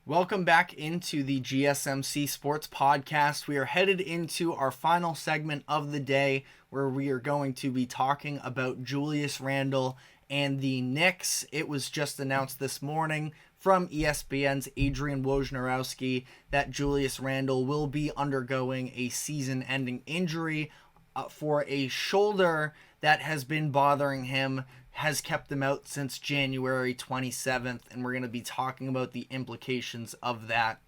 Welcome back into the GSMC Sports Podcast. We are headed into our final segment of the day where we are going to be talking about Julius Randle and the Knicks. It was just announced this morning from ESPN's Adrian Wojnarowski that Julius Randle will be undergoing a season-ending injury for a shoulder that has been bothering him, has kept him out since January 27th, and we're going to be talking about the implications of that.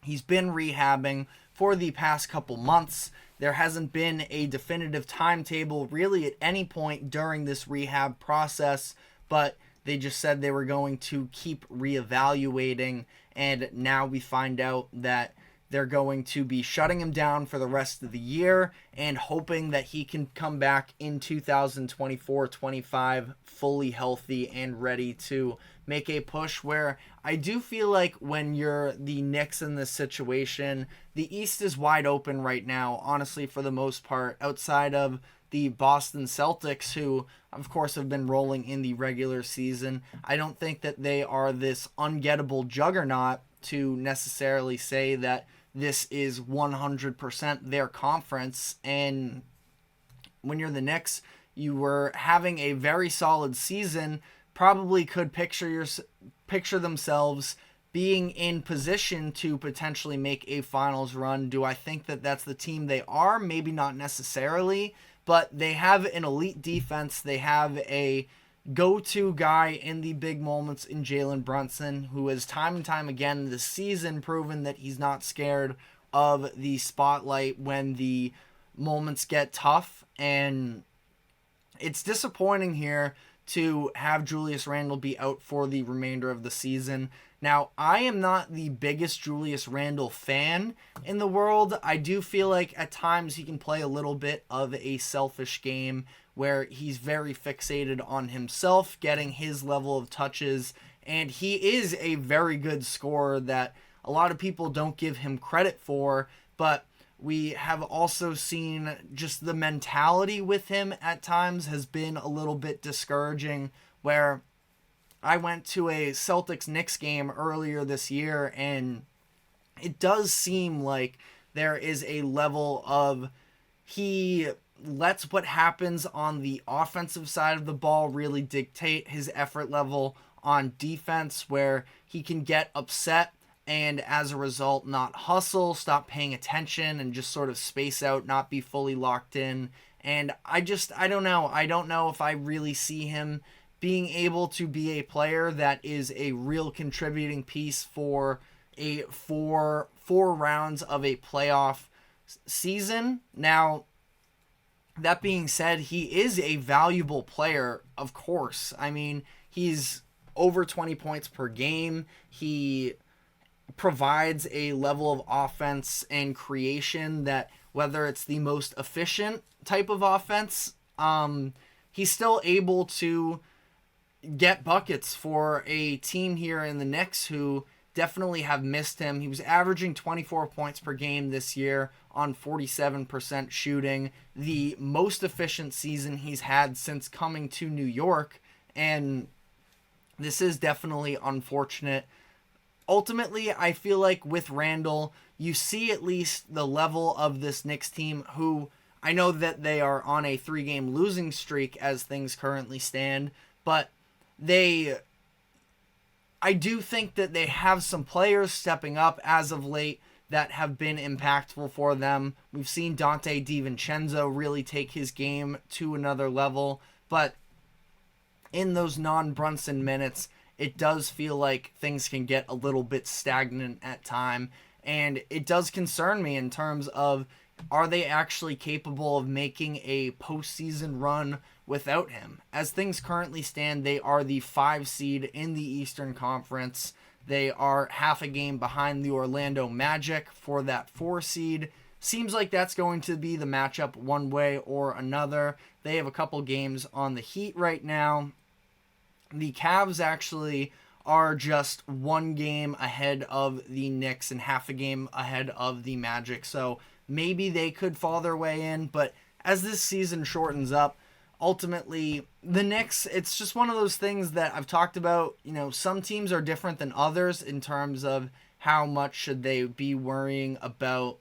He's been rehabbing for the past couple months. There hasn't been a definitive timetable really at any point during this rehab process, but they just said they were going to keep reevaluating, and now we find out that they're going to be shutting him down for the rest of the year and hoping that he can come back in 2024-25 fully healthy and ready to make a push, where I do feel like when you're the Knicks in this situation, the East is wide open right now, honestly, for the most part, outside of the Boston Celtics, who, of course, have been rolling in the regular season. I don't think that they are this ungettable juggernaut to necessarily say that this is 100% their conference. And when you're the Knicks, you were having a very solid season, probably could picture themselves being in position to potentially make a finals run. Do I think that that's the team they are? Maybe not necessarily, but they have an elite defense. They have a go-to guy in the big moments in Jalen Brunson, who has time and time again this season proven that he's not scared of the spotlight when the moments get tough. And it's disappointing here to have Julius Randle be out for the remainder of the season. Now, I am not the biggest Julius Randle fan in the world. I do feel like at times he can play a little bit of a selfish game where he's very fixated on himself, getting his level of touches, and he is a very good scorer that a lot of people don't give him credit for, but we have also seen just the mentality with him at times has been a little bit discouraging, where I went to a Celtics-Knicks game earlier this year, and it does seem like there is a level of he lets what happens on the offensive side of the ball really dictate his effort level on defense, where he can get upset and as a result not hustle, stop paying attention, and just sort of space out, not be fully locked in. And I don't know. I don't know if I really see him being able to be a player that is a real contributing piece for a four rounds of a playoff season. Now, that being said, he is a valuable player, of course. I mean, he's over 20 points per game. He provides a level of offense and creation that, whether it's the most efficient type of offense, he's still able to get buckets for a team here in the Knicks who definitely have missed him. He was averaging 24 points per game this year on 47% shooting, the most efficient season he's had since coming to New York, and this is definitely unfortunate. Ultimately, I feel like with Randle, you see at least the level of this Knicks team, who I know that they are on a 3-game losing streak as things currently stand, but I do think that they have some players stepping up as of late that have been impactful for them. We've seen Dante DiVincenzo really take his game to another level, but in those non-Brunson minutes, it does feel like things can get a little bit stagnant at time, and it does concern me in terms of, are they actually capable of making a postseason run without him? As things currently stand, they are the 5 seed in the Eastern Conference. They are half a game behind the Orlando Magic for that 4 seed. Seems like that's going to be the matchup one way or another. They have a couple games on the Heat right now. The Cavs actually are just 1 game ahead of the Knicks and half a game ahead of the Magic. So maybe they could fall their way in, but as this season shortens up, ultimately, the Knicks, it's just one of those things that I've talked about. Some teams are different than others in terms of how much should they be worrying about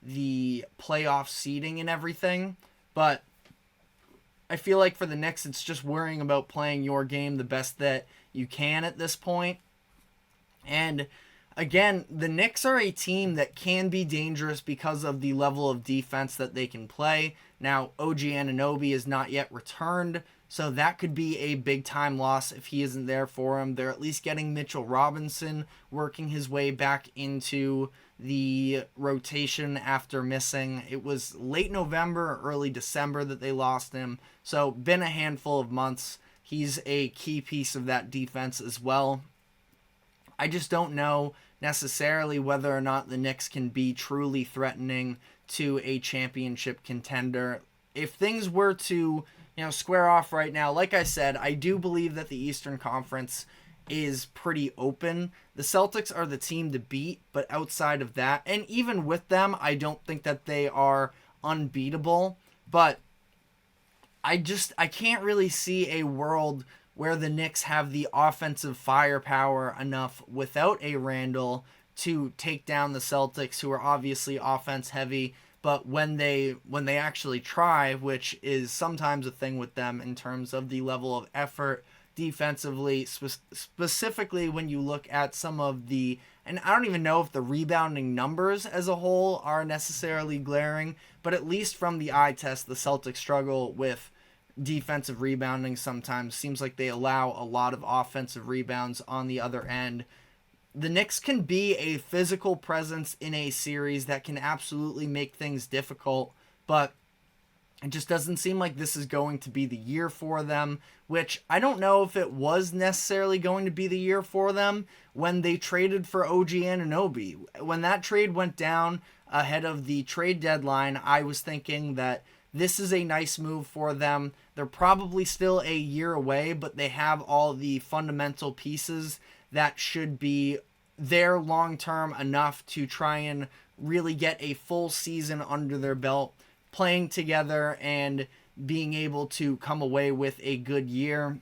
the playoff seeding and everything. But I feel like for the Knicks, it's just worrying about playing your game the best that you can at this point. And again, the Knicks are a team that can be dangerous because of the level of defense that they can play. Now, OG Anunoby is not yet returned, so that could be a big-time loss if he isn't there for him. They're at least getting Mitchell Robinson working his way back into the rotation after missing. It was late November or early December that they lost him, so been a handful of months. He's a key piece of that defense as well. I just don't know necessarily whether or not the Knicks can be truly threatening to a championship contender. If things were to, square off right now, like I said, I do believe that the Eastern Conference is pretty open. The Celtics are the team to beat, but outside of that, and even with them, I don't think that they are unbeatable, but I can't really see a world where the Knicks have the offensive firepower enough without a Randle to take down the Celtics, who are obviously offense heavy. But when they actually try, which is sometimes a thing with them in terms of the level of effort defensively, specifically when you look at some of the, and I don't even know if the rebounding numbers as a whole are necessarily glaring, but at least from the eye test, the Celtics struggle with defensive rebounding sometimes. Seems like they allow a lot of offensive rebounds on the other end. The Knicks can be a physical presence in a series that can absolutely make things difficult, but it just doesn't seem like this is going to be the year for them, which I don't know if it was necessarily going to be the year for them when they traded for OG Anunoby. When that trade went down ahead of the trade deadline, I was thinking that this is a nice move for them. They're probably still a year away, but they have all the fundamental pieces that should be there long-term enough to try and really get a full season under their belt, playing together and being able to come away with a good year.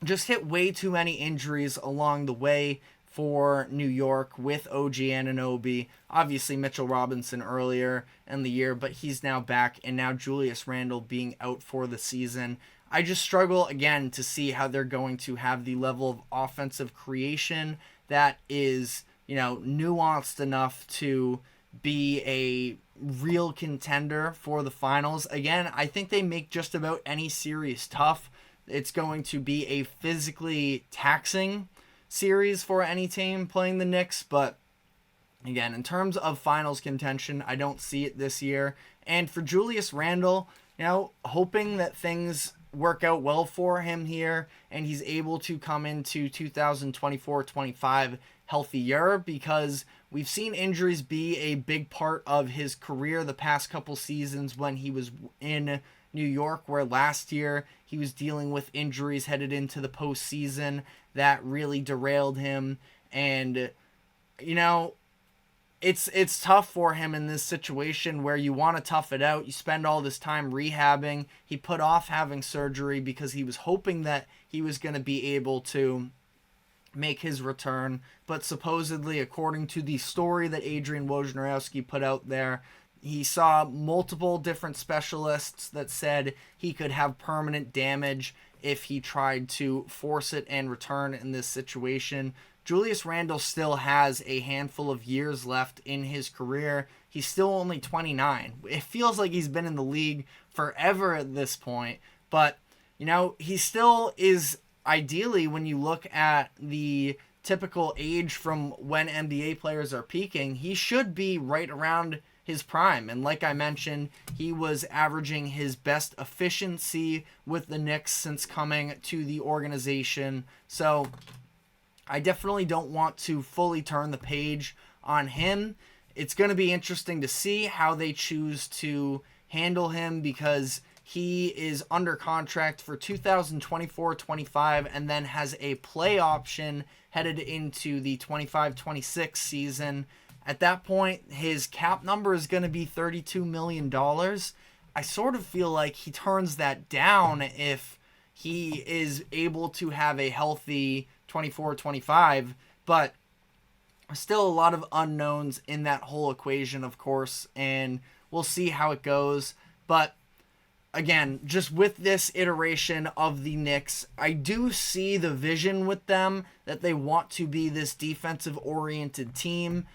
Just hit way too many injuries along the way for New York with OG Anunoby. Obviously Mitchell Robinson earlier in the year, but he's now back, and now Julius Randle being out for the season. I just struggle again to see how they're going to have the level of offensive creation that is, nuanced enough to be a real contender for the finals. Again, I think they make just about any series tough. It's going to be a physically taxing series for any team playing the Knicks, but again, in terms of finals contention, I don't see it this year. And for Julius Randle, hoping that things work out well for him here and he's able to come into 2024-25 healthier, because we've seen injuries be a big part of his career the past couple seasons when he was in New York, where last year he was dealing with injuries headed into the postseason that really derailed him. And it's tough for him in this situation where you want to tough it out. You spend all this time rehabbing. He put off having surgery because he was hoping that he was going to be able to make his return. But supposedly, according to the story that Adrian Wojnarowski put out there, he saw multiple different specialists that said he could have permanent damage if he tried to force it and return in this situation. Julius Randle still has a handful of years left in his career. He's still only 29. It feels like he's been in the league forever at this point. But, he still is, ideally, when you look at the typical age from when NBA players are peaking, he should be right around his prime. And like I mentioned, he was averaging his best efficiency with the Knicks since coming to the organization. So I definitely don't want to fully turn the page on him. It's going to be interesting to see how they choose to handle him, because he is under contract for 2024-25 and then has a play option headed into the 25-26 season. At that point, his cap number is going to be $32 million. I sort of feel like he turns that down if he is able to have a healthy 24-25, but still a lot of unknowns in that whole equation, of course, and we'll see how it goes. But again, just with this iteration of the Knicks, I do see the vision with them that they want to be this defensive-oriented team.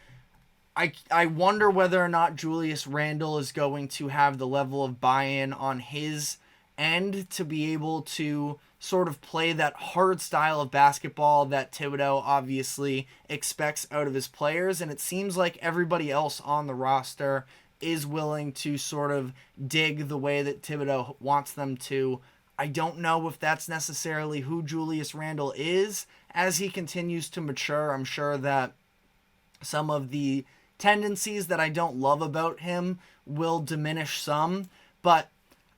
I wonder whether or not Julius Randle is going to have the level of buy-in on his end to be able to sort of play that hard style of basketball that Thibodeau obviously expects out of his players. And it seems like everybody else on the roster is willing to sort of dig the way that Thibodeau wants them to. I don't know if that's necessarily who Julius Randle is as he continues to mature. I'm sure that some of the tendencies that I don't love about him will diminish some, but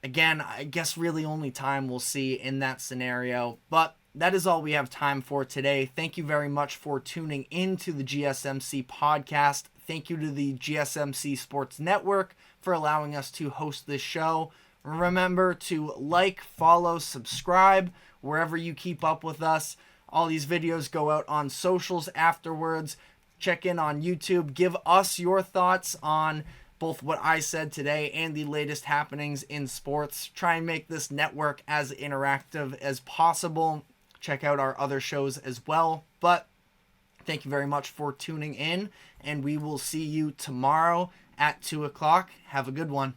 again, I guess really only time will see in that scenario. But that is all we have time for today. Thank you very much for tuning into the GSMC podcast. Thank you to the GSMC Sports Network for allowing us to host this show. Remember to like, follow, subscribe wherever you keep up with us. All these videos go out on socials afterwards. Check in on YouTube. Give us your thoughts on both what I said today and the latest happenings in sports. Try and make this network as interactive as possible. Check out our other shows as well. But thank you very much for tuning in, and we will see you tomorrow at 2 o'clock. Have a good one.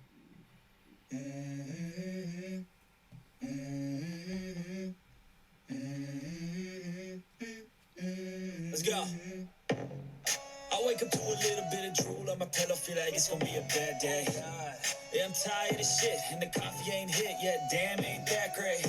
Let's go. I wake up to a little bit of drool on my pillow, feel like it's gonna be a bad day. Yeah, I'm tired of shit, and the coffee ain't hit yet, damn, ain't that great.